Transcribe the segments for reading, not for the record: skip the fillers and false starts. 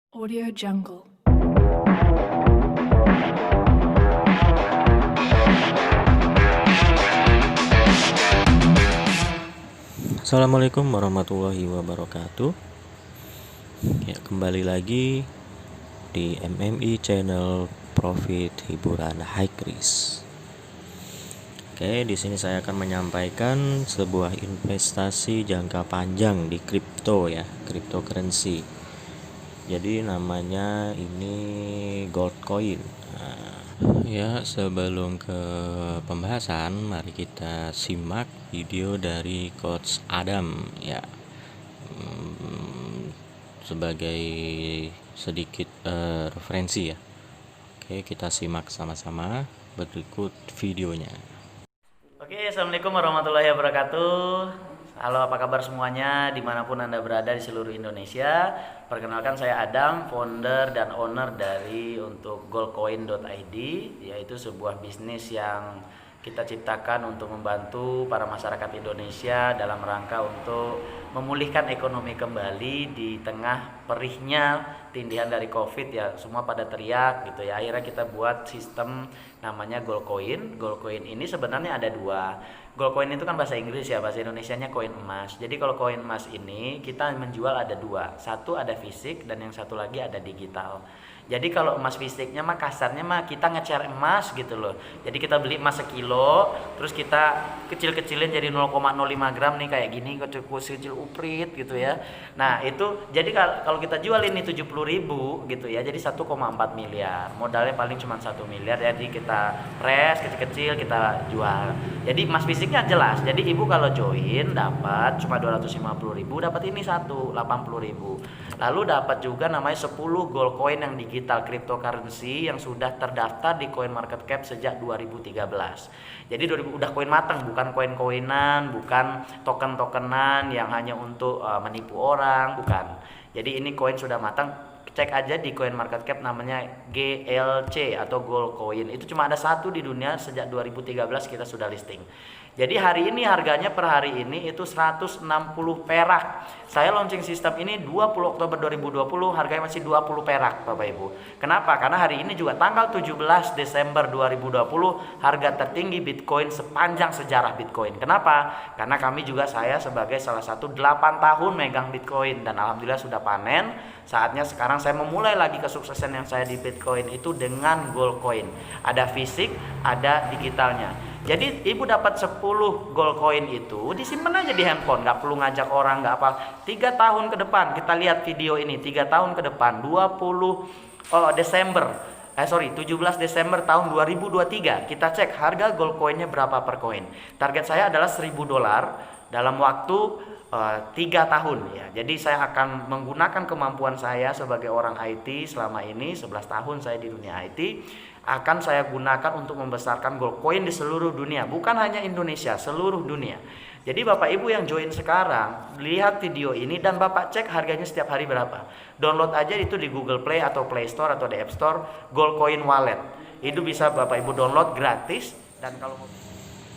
Audio Jungle. Assalamualaikum warahmatullahi wabarakatuh. Ya, kembali lagi di MMI Channel Profit Hiburan High Risk. Oke, di sini saya akan menyampaikan sebuah investasi jangka panjang di kripto ya, cryptocurrency. Jadi namanya ini gold coin. Ya, sebelum ke pembahasan, mari kita simak video dari Coach Adam ya, sebagai sedikit referensi ya. Oke, kita simak sama-sama berikut videonya. Oke, Assalamualaikum warahmatullahi wabarakatuh. Halo, apa kabar semuanya dimanapun Anda berada di seluruh Indonesia. Perkenalkan, saya Adam, founder dan owner dari untuk goldcoin.id, yaitu sebuah bisnis yang kita ciptakan untuk membantu para masyarakat Indonesia dalam rangka untuk memulihkan ekonomi kembali di tengah perihnya tindihan dari Covid ya. Semua pada teriak gitu ya. Akhirnya kita buat sistem namanya gold coin. Gold coin ini sebenarnya ada dua. Gold coin itu kan bahasa Inggris ya, bahasa Indonesianya koin emas. Jadi kalau koin emas ini kita menjual ada dua. Satu ada fisik dan yang satu lagi ada digital. Jadi kalau emas fisiknya mah kasarnya mah kita nge-share emas gitu loh. Jadi kita beli emas sekilo, terus kita kecil-kecilin jadi 0,05 gram nih kayak gini, kecil uprit gitu ya. Nah itu jadi kalau kita jual ini 70.000 gitu ya, jadi 1,4 miliar. Modalnya paling cuma 1 miliar, jadi kita press kecil-kecil kita jual. Jadi emas fisiknya jelas. Jadi ibu kalau join dapat cuma 250.000, dapat ini 80.000. Lalu dapat juga namanya 10 gold coin yang digital cryptocurrency yang sudah terdaftar di CoinMarketCap sejak 2013. Jadi udah koin matang, bukan koin-koinan, bukan token-tokenan yang hanya untuk menipu orang, bukan. Jadi ini koin sudah matang. Cek aja di CoinMarketCap namanya GLC atau Gold Coin. Itu cuma ada satu di dunia, sejak 2013 kita sudah listing. Jadi hari ini harganya per hari ini itu 160 perak. Saya launching sistem ini 20 Oktober 2020, harganya masih 20 perak Bapak Ibu. Kenapa? Karena hari ini juga tanggal 17 Desember 2020 harga tertinggi Bitcoin sepanjang sejarah Bitcoin. Kenapa? Karena kami juga, saya sebagai salah satu 8 tahun megang Bitcoin dan alhamdulillah sudah panen. Saatnya sekarang saya memulai lagi kesuksesan yang saya di Bitcoin itu dengan gold coin. Ada fisik, ada digitalnya. Jadi ibu dapat 10 gold coin itu disimpan aja di handphone, nggak perlu ngajak orang, nggak apa. 3 tahun ke depan kita lihat video ini, 3 tahun ke depan 17 Desember tahun 2023 kita cek harga gold coinnya berapa per koin. Target saya adalah $1.000 dalam waktu 3 tahun ya. Jadi saya akan menggunakan kemampuan saya sebagai orang IT selama ini 11 tahun saya di dunia IT, akan saya gunakan untuk membesarkan gold coin di seluruh dunia, bukan hanya Indonesia, seluruh dunia. Jadi Bapak Ibu yang join sekarang, lihat video ini dan Bapak cek harganya setiap hari berapa. Download aja itu di Google Play atau Play Store atau di App Store, Gold Coin Wallet. Itu bisa Bapak Ibu download gratis. Dan kalau mau,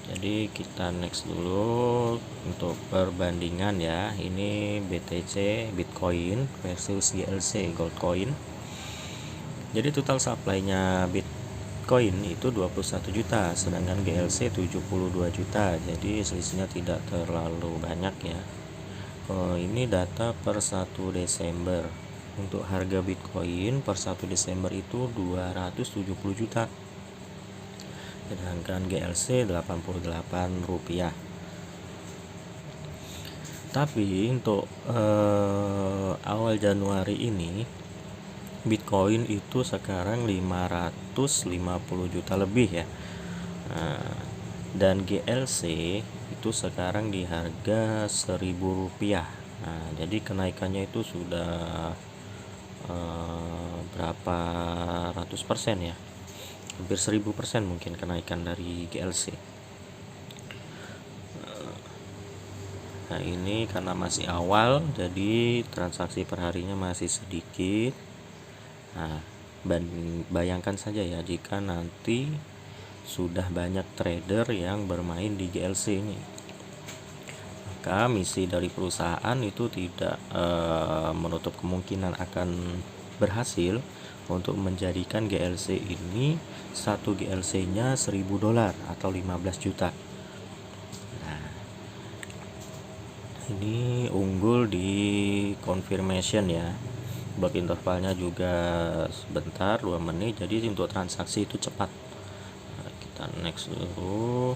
Jadi kita next dulu untuk perbandingan ya. Ini BTC Bitcoin versus GLC Gold Coin. Jadi total supply-nya Bitcoin itu 21 juta, sedangkan GLC 72 juta. Jadi selisihnya tidak terlalu banyak ya. Ini data per 1 Desember. Untuk harga Bitcoin per 1 Desember itu 270 juta. Sedangkan GLC 88 rupiah. Tapi untuk awal Januari ini Bitcoin itu sekarang 550 juta lebih ya. Dan GLC itu sekarang di harga 1.000 rupiah. Jadi kenaikannya itu sudah berapa ratus persen ya, hampir 1000% mungkin kenaikan dari GLC. Nah ini karena masih awal, jadi transaksi perharinya masih sedikit. Nah bayangkan saja ya jika nanti sudah banyak trader yang bermain di GLC ini, maka misi dari perusahaan itu tidak menutup kemungkinan akan berhasil untuk menjadikan GLC ini satu GLC-nya $1.000 atau 15 juta. Nah, ini unggul di confirmation ya. Block intervalnya juga sebentar, 2 menit. Jadi untuk transaksi itu cepat. Nah, kita next dulu.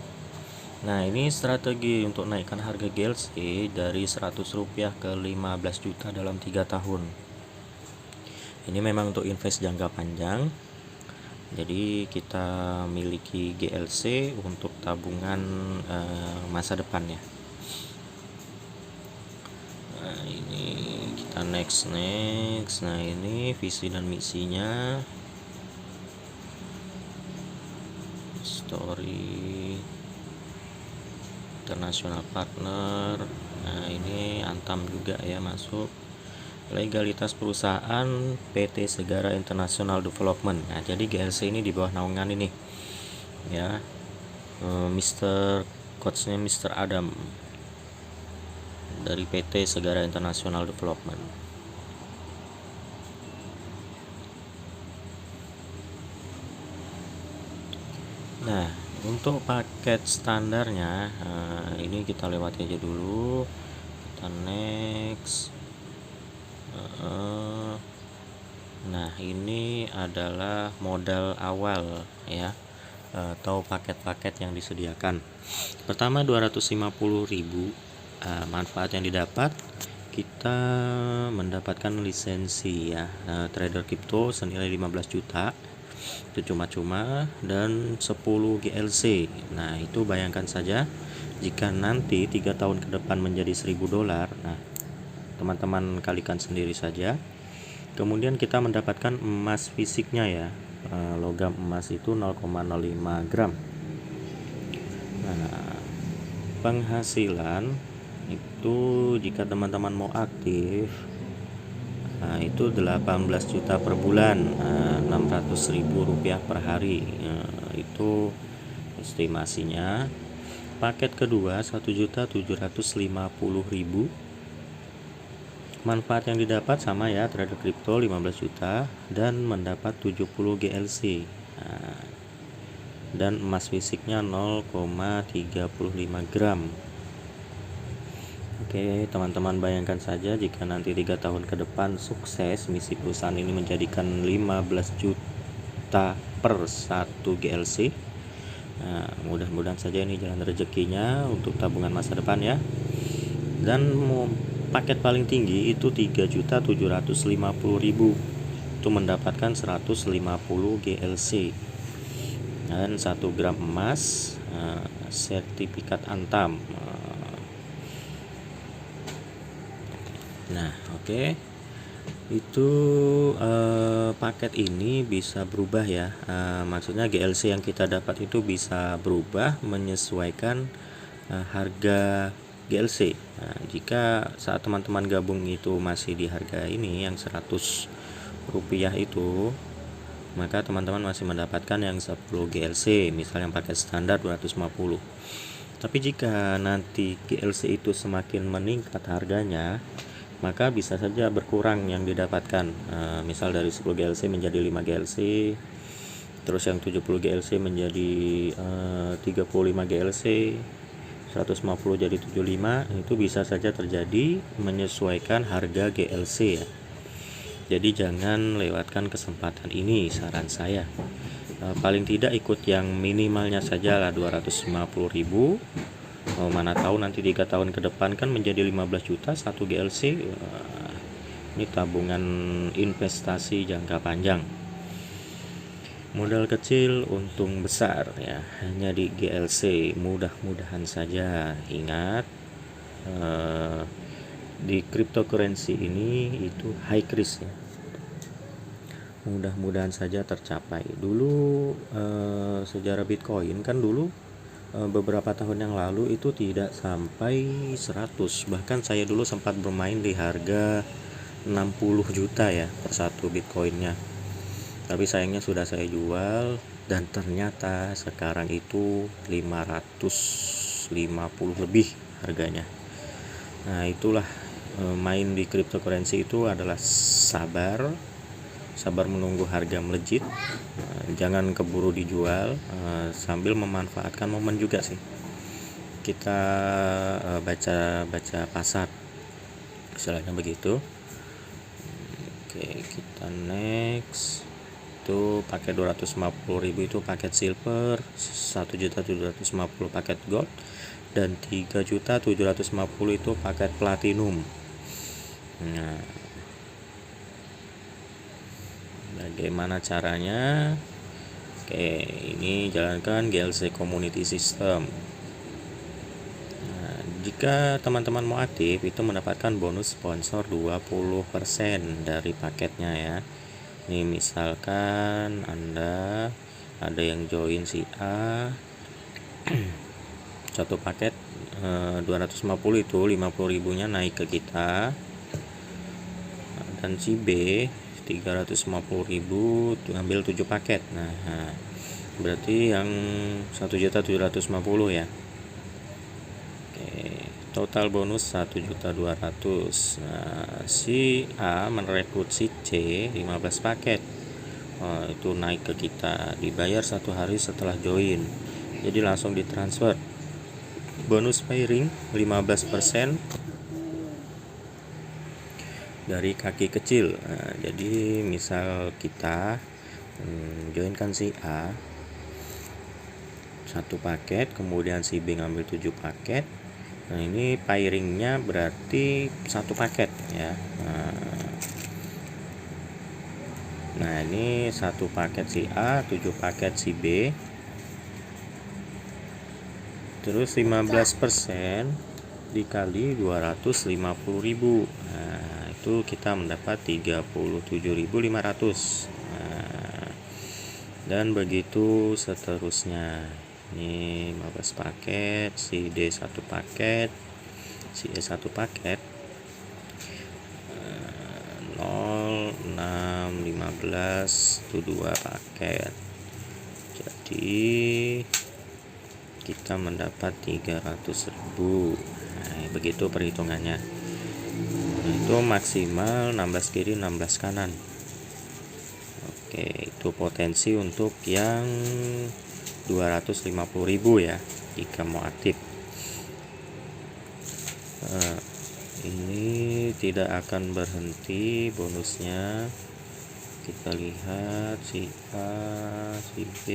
Nah, ini strategi untuk naikkan harga GLC dari Rp100 ke 15 juta dalam 3 tahun. Ini memang untuk invest jangka panjang. Jadi kita miliki GLC untuk tabungan masa depan ya. Nah, ini kita next. Nah, ini visi dan misinya. Story international partner. Nah, ini Antam juga ya masuk. Legalitas perusahaan PT Segara International Development. Nah, jadi GLC ini di bawah naungan ini ya, coachnya Mr. Adam dari PT Segara International Development. Nah, untuk paket standarnya ini kita lewati aja dulu. Kita next. Nah, ini adalah modal awal ya, atau paket-paket yang disediakan. Pertama 250.000. Manfaat yang didapat, kita mendapatkan lisensi ya, trader kripto senilai 15 juta. Itu cuma-cuma, dan 10 GLC. Nah, itu bayangkan saja jika nanti 3 tahun ke depan menjadi $1.000. Nah, teman-teman kalikan sendiri saja. Kemudian kita mendapatkan emas fisiknya ya, logam emas itu 0,05 gram. Nah, penghasilan itu jika teman-teman mau aktif, nah, itu 18 juta per bulan, 600.000 rupiah per hari. Itu estimasinya. Paket kedua 1.750.000. Manfaat yang didapat sama ya, trader kripto 15 juta dan mendapat 70 GLC. Nah, dan emas fisiknya 0,35 gram. Oke, teman-teman bayangkan saja jika nanti 3 tahun ke depan sukses misi perusahaan ini menjadikan 15 juta per 1 GLC. Nah, mudah-mudahan saja ini jalan rezekinya untuk tabungan masa depan ya. Dan paket paling tinggi itu 3.750.000. Itu mendapatkan 150 GLC dan 1 gram emas, sertifikat Antam. Nah, oke. Itu paket ini bisa berubah ya. Maksudnya GLC yang kita dapat itu bisa berubah menyesuaikan harga GLC. Nah, jika saat teman-teman gabung itu masih di harga ini yang 100 rupiah itu, maka teman-teman masih mendapatkan yang 10 GLC, misalnya yang paket standar 250. Tapi jika nanti GLC itu semakin meningkat harganya, maka bisa saja berkurang yang didapatkan. Misal dari 10 GLC menjadi 5 GLC, terus yang 70 GLC menjadi 35 GLC, 150 jadi 75. Itu bisa saja terjadi menyesuaikan harga GLC ya. Jadi jangan lewatkan kesempatan ini, saran saya. Paling tidak ikut yang minimalnya saja lah 250.000. Mana tahu nanti 3 tahun ke depan kan menjadi 15 juta 1 GLC. Ini tabungan investasi jangka panjang. Modal kecil untung besar ya, hanya di GLC. Mudah-mudahan saja. Ingat, di cryptocurrency ini itu high risk ya. Mudah-mudahan saja tercapai. Dulu sejarah Bitcoin kan dulu beberapa tahun yang lalu itu tidak sampai 100. Bahkan saya dulu sempat bermain di harga 60 juta ya per satu Bitcoinnya. Tapi sayangnya sudah saya jual, dan ternyata sekarang itu 550 lebih harganya. Nah, itulah main di cryptocurrency itu adalah sabar, sabar menunggu harga melejit, jangan keburu dijual, sambil memanfaatkan momen juga sih. Kita baca pasar, istilahnya begitu. Oke, kita next. Itu pakai 250.000 itu paket silver, 1.750 paket gold, dan 3.750 itu paket platinum. Nah, bagaimana caranya? Oke, ini jalankan GLC Community System. Nah, jika teman-teman mau aktif, itu mendapatkan bonus sponsor 20% dari paketnya ya. Ini misalkan Anda ada yang join si A, satu paket 250 itu 50.000 nya naik ke kita, dan si B 350.000 ambil 7 paket. Nah, berarti yang 1.750 ya. Oke, total bonus 1.200.000. Nah, si A merekrut si C 15 paket. Itu naik ke kita, dibayar 1 hari setelah join, jadi langsung ditransfer. Bonus pairing 15% dari kaki kecil. Nah, jadi misal kita joinkan si A 1 paket, kemudian si B ngambil 7 paket. Nah, ini pairingnya berarti 1 paket ya. Nah, ini 1 paket si A, 7 paket si B, terus 15% dikali 250.000. Nah, itu kita mendapat 37.500. Nah, dan begitu seterusnya. Ini 15 paket, si D 1 paket, si E 1 paket. 0, 6, 15 itu 2 paket. Jadi kita mendapat 300.000. Nah, begitu perhitungannya. Itu maksimal 16 kiri 16 kanan. Oke, itu potensi untuk yang 250.000 ya, jika mau aktif. Ini tidak akan berhenti bonusnya. Kita lihat si A, si B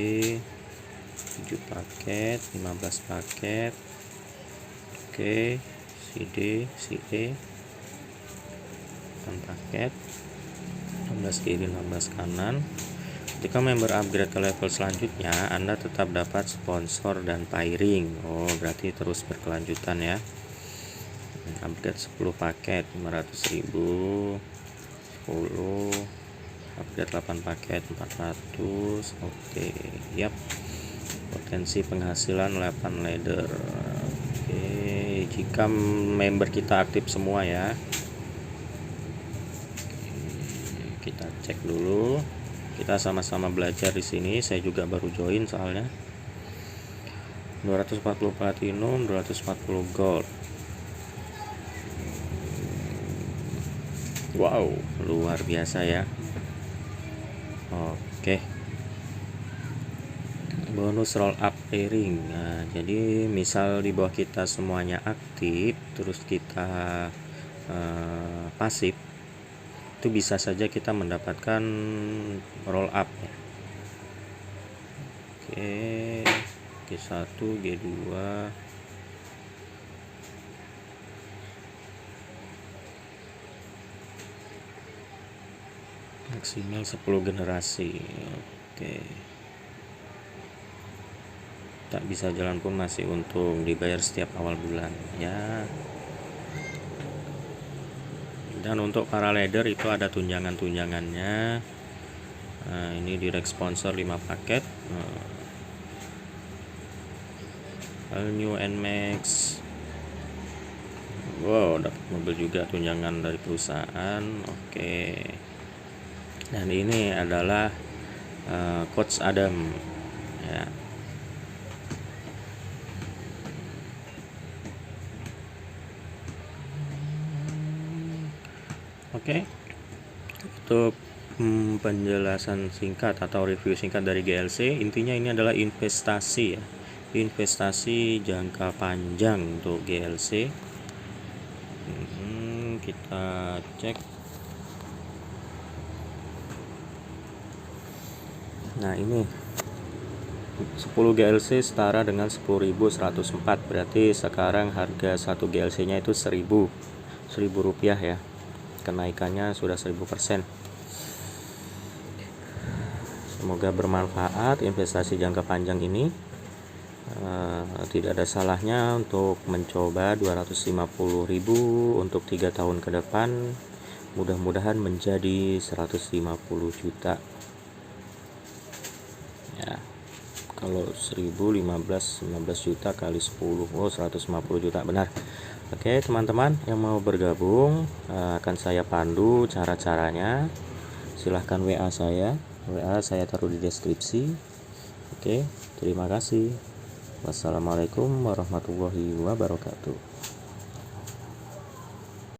7 paket, 15 paket. Oke, si D, si E 8 paket, 16 kiri 16 kanan. Jika member upgrade ke level selanjutnya, Anda tetap dapat sponsor dan pairing. Berarti terus berkelanjutan ya. Upgrade 10 paket 500.000, 10 upgrade 8 paket 400. Oke, yap. Potensi penghasilan 8 ladder. Oke, jika member kita aktif semua ya. Kita cek dulu. Kita sama-sama belajar di sini. Saya juga baru join soalnya. 240 platinum, 240 gold. Wow, luar biasa ya. Oke. Bonus roll up pairing. Nah, jadi misal di bawah kita semuanya aktif, terus kita pasif, itu bisa saja kita mendapatkan roll up ya. Oke, G1, G2. Maksimal 10 generasi. Oke. Tak bisa jalan pun masih untung, dibayar setiap awal bulan ya. Dan untuk para leader itu ada tunjangan-tunjangannya. Nah, ini direct sponsor 5 paket. All new NMAX. Wow, dapat mobil juga, tunjangan dari perusahaan. Oke. Dan ini adalah Coach Adam ya. Oke. Untuk penjelasan singkat atau review singkat dari GLC. Intinya ini adalah investasi ya, investasi jangka panjang untuk GLC. Kita cek. Nah ini 10 GLC setara dengan 10.104, berarti sekarang harga satu GLC nya itu 1000 rupiah ya, kenaikannya sudah 1000%. Semoga bermanfaat investasi jangka panjang ini. Tidak ada salahnya untuk mencoba 250.000 untuk 3 tahun ke depan, mudah-mudahan menjadi 150 juta ya. Kalau 19 juta kali 10, 150 juta benar. Oke teman-teman yang mau bergabung, akan saya pandu cara-caranya. Silahkan WA saya taruh di deskripsi. Oke, terima kasih. Wassalamualaikum warahmatullahi wabarakatuh.